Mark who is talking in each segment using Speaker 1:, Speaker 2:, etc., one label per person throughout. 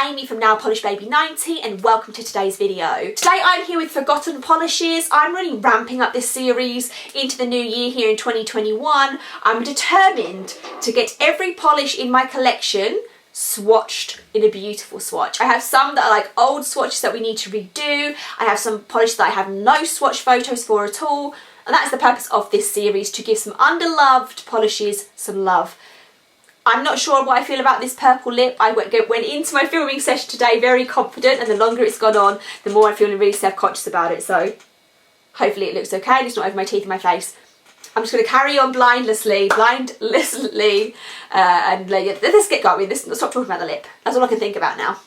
Speaker 1: Amy from Nail Polish Baby 90 and welcome to today's video. Today I'm here with Forgotten Polishes. I'm really ramping up this series into the new year here in 2021. I'm determined to get every polish in my collection swatched in a beautiful swatch. I have some that are like old swatches that we need to redo. I have some polish that I have no swatch photos for at all. And that is the purpose of this series, to give some underloved polishes some love. I'm not sure what I feel about this purple lip. I went into my filming session today very confident, and the longer it's gone on, the more I'm feeling really self-conscious about it. So hopefully it looks okay and it's not over my teeth and my face. I'm just going to carry on blindlessly, and let's get going. Let's stop talking about the lip. That's all I can think about now.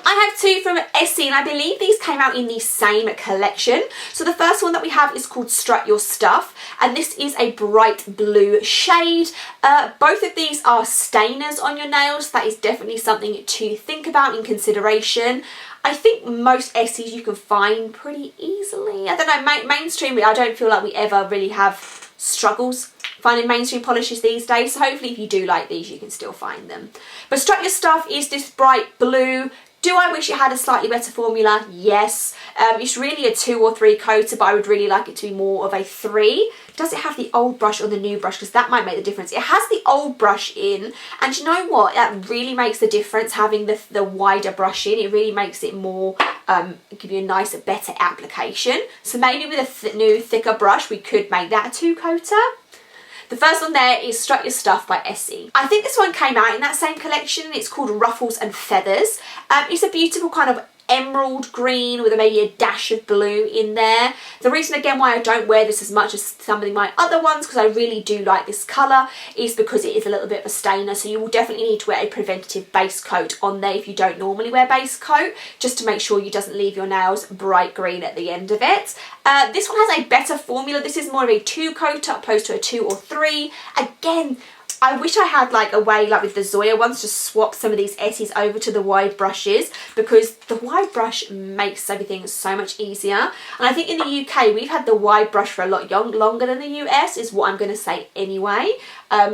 Speaker 1: I have two from Essie, and I believe these came out in the same collection. So the first one that we have is called Strut Your Stuff, and this is a bright blue shade. Both of these are stainers on your nails. That is definitely something to think about in consideration. I think most Essies you can find pretty easily. I don't know, mainstream, I don't feel like we ever really have struggles finding mainstream polishes these days. So hopefully if you do like these, you can still find them. But Strut Your Stuff is this bright blue. Do I wish it had a slightly better formula? Yes. It's really a 2 or 3 coater, but I would really like it to be more of a 3. Does it have the old brush or the new brush? Because that might make the difference. It has the old brush in, and you know what? That really makes the difference, having the wider brush in. It really makes it more, give you a nicer, better application. So maybe with a new, thicker brush, we could make that a 2 coater. The first one there is Strut Your Stuff by Essie. I think this one came out in that same collection. It's called Ruffles and Feathers. It's a beautiful kind of emerald green with maybe a dash of blue in there. The reason again why I don't wear this as much as some of my other ones, because I really do like this colour, is because it is a little bit of a stainer. So you will definitely need to wear a preventative base coat on there if you don't normally wear base coat, just to make sure you doesn't leave your nails bright green at the end of it. This one has a better formula. This is more of a 2 coater opposed to a 2 or 3. Again, I wish I had like a way, like with the Zoya ones, to swap some of these Essies over to the wide brushes, because the wide brush makes everything so much easier. And I think in the UK, we've had the wide brush for a lot longer than the US, is what I'm going to say anyway.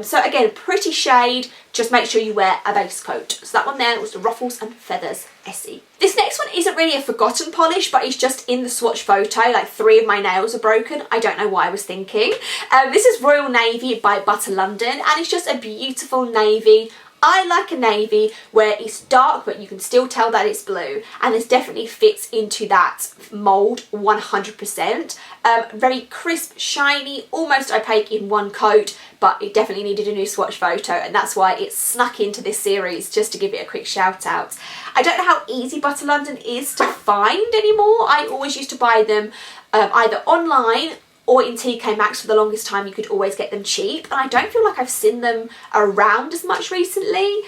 Speaker 1: So again, pretty shade, just make sure you wear a base coat. So that one there was the Ruffles and Feathers Essie. This next one isn't really a forgotten polish, but it's just in the swatch photo. Like 3 of my nails are broken. I don't know what I was thinking. This is Royal Navy by Butter London, and it's just a beautiful navy. I like a navy where it's dark but you can still tell that it's blue, and this definitely fits into that mould 100%. Very crisp, shiny, almost opaque in one coat, but it definitely needed a new swatch photo, and that's why it snuck into this series, just to give it a quick shout out. I don't know how easy Butter London is to find anymore. I always used to buy them either online or in TK Maxx. For the longest time you could always get them cheap, and I don't feel like I've seen them around as much recently,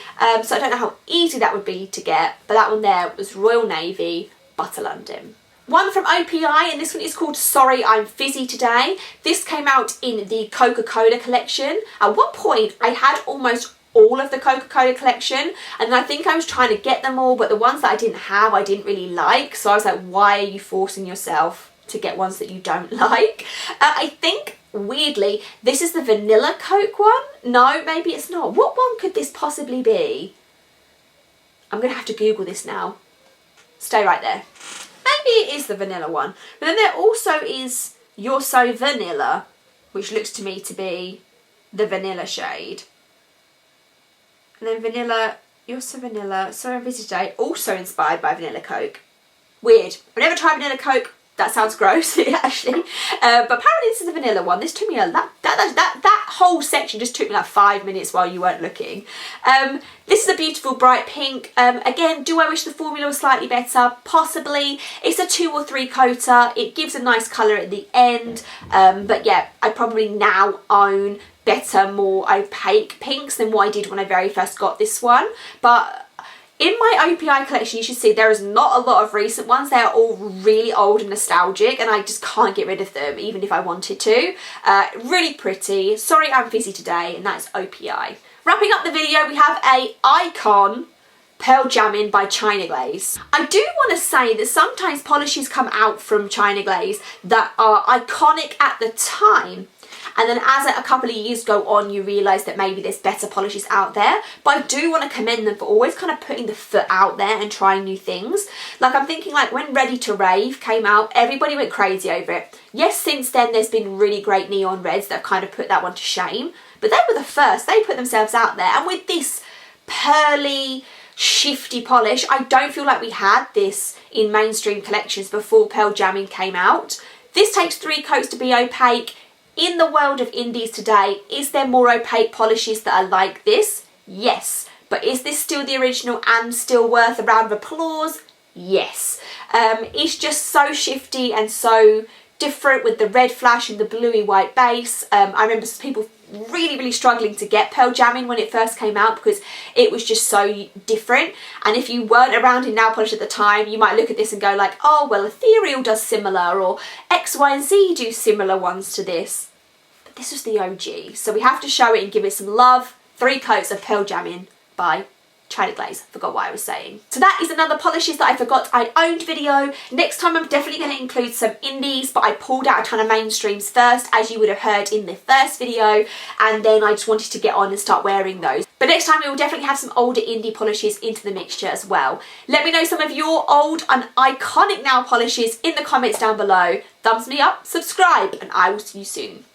Speaker 1: so I don't know how easy that would be to get. But that one there was Royal Navy, Butter London. One from OPI, and this one is called Sorry I'm Fizzy Today. This came out in the Coca-Cola collection. At one point I had almost all of the Coca-Cola collection, and I think I was trying to get them all, but the ones that I didn't have I didn't really like, so I was like, why are you forcing yourself to get ones that you don't like? I think weirdly this is the vanilla Coke one. No, maybe it's not. What one could this possibly be? I'm gonna have to Google this now. Stay right there. Maybe it is the vanilla one. But then there also is You're So Vanilla, which looks to me to be the vanilla shade. And then vanilla, You're So Vanilla, Sorry I'm Busy Today, also inspired by vanilla Coke. Weird. I've never tried vanilla Coke. That sounds gross, actually. But apparently this is the vanilla one. This took me that whole section just took me like 5 minutes while you weren't looking. This is a beautiful bright pink. Again, do I wish the formula was slightly better? Possibly. It's a 2 or 3 coater. It gives a nice colour at the end. But yeah, I probably now own better, more opaque pinks than what I did when I very first got this one. But in my OPI collection, you should see there is not a lot of recent ones. They are all really old and nostalgic, and I just can't get rid of them, even if I wanted to. Really pretty. Sorry I'm Fizzy Today, and that is OPI. Wrapping up the video, we have a Icon Pearl Jammin by China Glaze. I do want to say that sometimes polishes come out from China Glaze that are iconic at the time, and then as a couple of years go on, you realise that maybe there's better polishes out there. But I do want to commend them for always kind of putting the foot out there and trying new things. Like, I'm thinking, like, when Ready to Rave came out, everybody went crazy over it. Yes, since then there's been really great neon reds that have kind of put that one to shame, but they were the first. They put themselves out there, and with this pearly, shifty polish, I don't feel like we had this in mainstream collections before Pearl Jammin came out. This takes 3 coats to be opaque. In the world of indies today, is there more opaque polishes that are like this? Yes. But is this still the original and still worth a round of applause? Yes. It's just so shifty and so different with the red flash and the bluey white base. I remember people really struggling to get Pearl Jammin when it first came out because it was just so different. And if you weren't around in nail polish at the time, you might look at this and go like, oh well, Ethereal does similar, or X, Y and Z do similar ones to this. But this was the OG, so we have to show it and give it some love. 3 coats of Pearl Jammin by Glaze. Forgot what I was saying. So that is another polishes that I forgot I owned video. Next time I'm definitely going to include some indies, but I pulled out a ton of mainstreams first, as you would have heard in the first video, and then I just wanted to get on and start wearing those. But next time we will definitely have some older indie polishes into the mixture as well. Let me know some of your old and iconic nail polishes in the comments down below. Thumbs me up, subscribe, and I will see you soon.